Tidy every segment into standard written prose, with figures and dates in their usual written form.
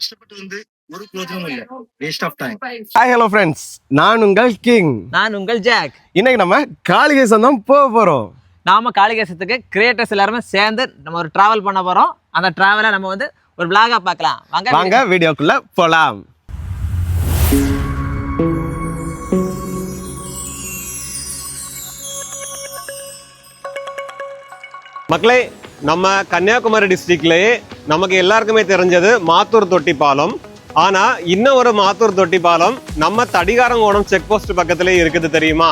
கஷ்டப்பட்டு வந்து ஒரு பிரயோஜனமும் இல்ல. Waste of time. Hi hello friends, நான் உங்கள் கிங். நான் உங்கள் ஜாக். இன்னைக்கு நம்ம காளிகேசம் தான் போறோம். நாம காளிகேசத்துக்கு கிரியேட்டர்ஸ் எல்லாருமே சேர்ந்து நம்ம ஒரு டிராவல் பண்ண போறோம். அந்த டிராவலை நம்ம வந்து ஒரு vlog-ஆ பார்க்கலாம். வாங்க வீடியோக்குள்ள போலாம். மக்களே, நம்ம கன்னியாகுமரி டிஸ்ட்ரிக்ட்லயே நமக்கு எல்லாருக்குமே தெரிஞ்சது மாத்தூர் தொட்டி பாலம். ஆனா இன்னும் ஒரு மாத்தூர் தொட்டி பாலம் நம்ம தடிகாரங்கோணம் செக் போஸ்ட் பக்கத்திலே இருக்குது, தெரியுமா?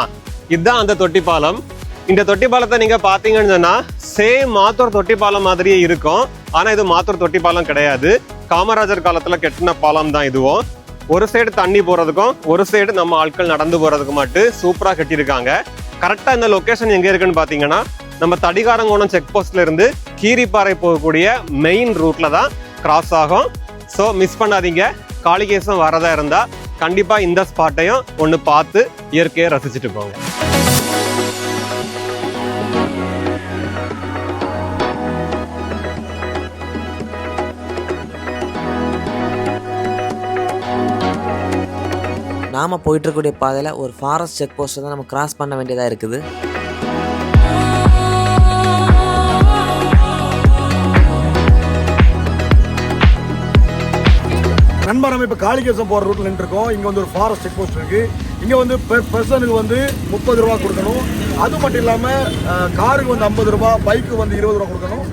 இதுதான் அந்த தொட்டி பாலம். இந்த தொட்டி பாலத்தை நீங்க பாத்தீங்கன்னு சொன்னா சேம் மாத்தூர் தொட்டி பாலம் மாதிரியே இருக்கும். ஆனா இது மாத்தூர் தொட்டி பாலம் கிடையாது. காமராஜர் காலத்துல கெட்டின பாலம் தான் இதுவும். ஒரு சைடு தண்ணி போறதுக்கும் ஒரு சைடு நம்ம ஆட்கள் நடந்து போறதுக்கு மட்டும் சூப்பரா கட்டியிருக்காங்க. கரெக்டா இந்த லொகேஷன் எங்க இருக்குன்னு பாத்தீங்கன்னா நம்ம தடிகாரங்கோணம் செக் போஸ்ட்ல இருந்து கீரிப்பாறை போகக்கூடிய மெயின் ரூட்ல தான் கிராஸ் ஆகும். ஸோ மிஸ் பண்ணாதீங்க. காளிகேசம் வரதா இருந்தா கண்டிப்பா இந்த ஸ்பாட்டையும் ஒன்று பார்த்து இயற்கையை ரசிச்சுட்டு போங்க. நாம் போயிட்டு இருக்கக்கூடிய பாதையில் ஒரு ஃபாரஸ்ட் செக் போஸ்ட்டை தான் நம்ம கிராஸ் பண்ண வேண்டியதாக இருக்குது. நண்பா, நம்ம இப்போ காளிகேசம் போகிற ரூட்டில் நின்றுருக்கோம். இங்கே வந்து ஒரு ஃபாரஸ்ட் செக் போஸ்ட் இருக்குது. இங்கே வந்து பெர் பர்சனுக்கு வந்து 30 ரூபா கொடுக்கணும். அது மட்டும் இல்லாமல் காருக்கு வந்து 50 ரூபா, பைக்கு வந்து 20 ரூபா கொடுக்கணும்.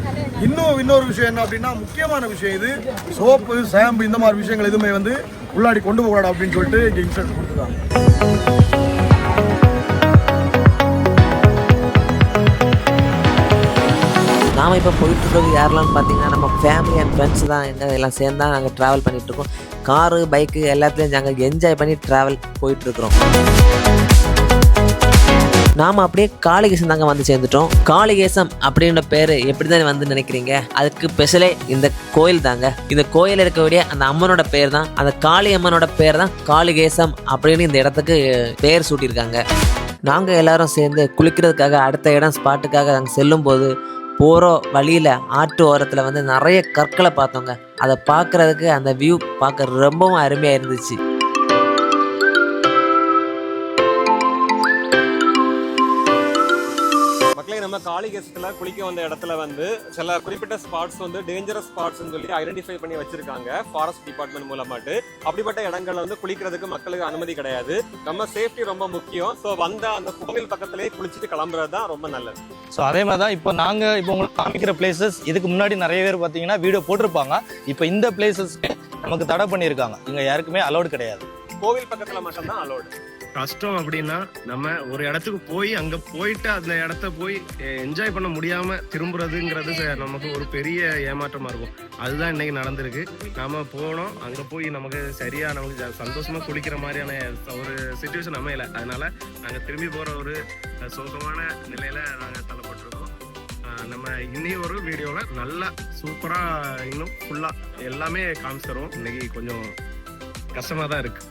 இன்னொரு விஷயம் என்ன அப்படின்னா, முக்கியமான விஷயம் இது, சோப்பு, ஷாம்பு இந்த மாதிரி விஷயங்கள் எதுவுமே வந்து உள்ளாடி கொண்டு போகக்கூடாது அப்படின்னு சொல்லிட்டு இங்கே இன்ஸ்ட்ரக்ஷன் கொடுத்துருக்காங்க. நாம் இப்போ போயிட்டுருக்கிறது யாரெல்லாம் பார்த்தீங்கன்னா நம்ம ஃபேமிலி அண்ட் ஃப்ரெண்ட்ஸ் தான். எல்லாம் சேர்ந்து தான் நாங்கள் ட்ராவல் பண்ணிகிட்ருக்கோம். காரு, பைக்கு எல்லாத்துலேயும் நாங்கள் என்ஜாய் பண்ணி ட்ராவல் போயிட்டுருக்குறோம். நாம் அப்படியே காளிகேசம் தாங்க வந்து சேர்ந்துட்டோம். காளிகேசம் அப்படின்ற பேர் எப்படி தான் வந்து நினைக்கிறீங்க? அதுக்கு ஸ்பெஷலே இந்த கோயில் தாங்க. இந்த கோயில் இருக்கக்கூடிய அந்த அம்மனோட பேர் தான், அந்த காளி அம்மனோட பேர் தான் காளிகேசம் அப்படின்னு இந்த இடத்துக்கு பேர் சூட்டியிருக்காங்க. நாங்கள் எல்லாரும் சேர்ந்து குளிக்கிறதுக்காக அடுத்த இடம் ஸ்பாட்டுக்காக நாங்கள் செல்லும்போது போகிற வழியில் ஆற்று ஓரத்தில் வந்து நிறைய கற்களை பார்த்தோங்க. அதை பார்க்குறதுக்கு அந்த வியூ பார்க்க ரொம்பவும் அருமையாக இருந்துச்சு. நம்ம காளிகேசத்துல குளிக்க வந்த இடத்துல வந்து சில குறிப்பிட்ட ஸ்பாட்ஸ் வந்து டேஞ்சரஸ் ஸ்பாட்ஸ்னு சொல்லி ஐடென்டிஃபை பண்ணி வச்சிருக்காங்க ஃபாரஸ்ட் டிபார்ட்மெண்ட் மூலமாட்டு. அப்படிப்பட்ட இடங்கள்ல வந்து குளிக்கிறதுக்கு மக்களுக்கு அனுமதி கிடையாது. நம்ம சேஃப்டி ரொம்ப முக்கியம். ஸோ வந்த அந்த கோவில் பக்கத்திலேயே குளிச்சுட்டு கிளம்புறது தான் ரொம்ப நல்லது. ஸோ அதே மாதிரி தான் இப்போ நாங்கள் இப்போ உங்களுக்கு காமிக்கிற பிளேசஸ், இதுக்கு முன்னாடி நிறைய பேர் பார்த்தீங்கன்னா வீடியோ போட்டிருப்பாங்க. இப்போ இந்த பிளேசஸ்க்கு நமக்கு தடை பண்ணியிருக்காங்க. இங்கே யாருக்குமே அலோடு கிடையாது. கோவில் பக்கத்துல மட்டும்தான் அலோடு. கஷ்டம் அப்படின்னா நம்ம ஒரு இடத்துக்கு போய் அங்க போயிட்டு அந்த இடத்த போய் என்ஜாய் பண்ண முடியாம திரும்புறதுங்கிறது நமக்கு ஒரு பெரிய ஏமாற்றமா இருக்கும். அதுதான் இன்னைக்கு நடந்திருக்கு. நாம போனோம், அங்க போய் நமக்கு சரியா நமக்கு சந்தோஷமா குளிக்கிற மாதிரியான ஒரு சிச்சுவேஷன் அமையல. அதனால நாங்க திரும்பி போற ஒரு சோகமான நிலையில நாங்க தள்ளப்பட்டிருக்கோம். நம்ம இன்னும் ஒரு வீடியோல நல்லா சூப்பரா இன்னும் ஃபுல்லா எல்லாமே காமிச்சிடுறோம். இன்னைக்கு கொஞ்சம் கஷ்டமா தான் இருக்கு.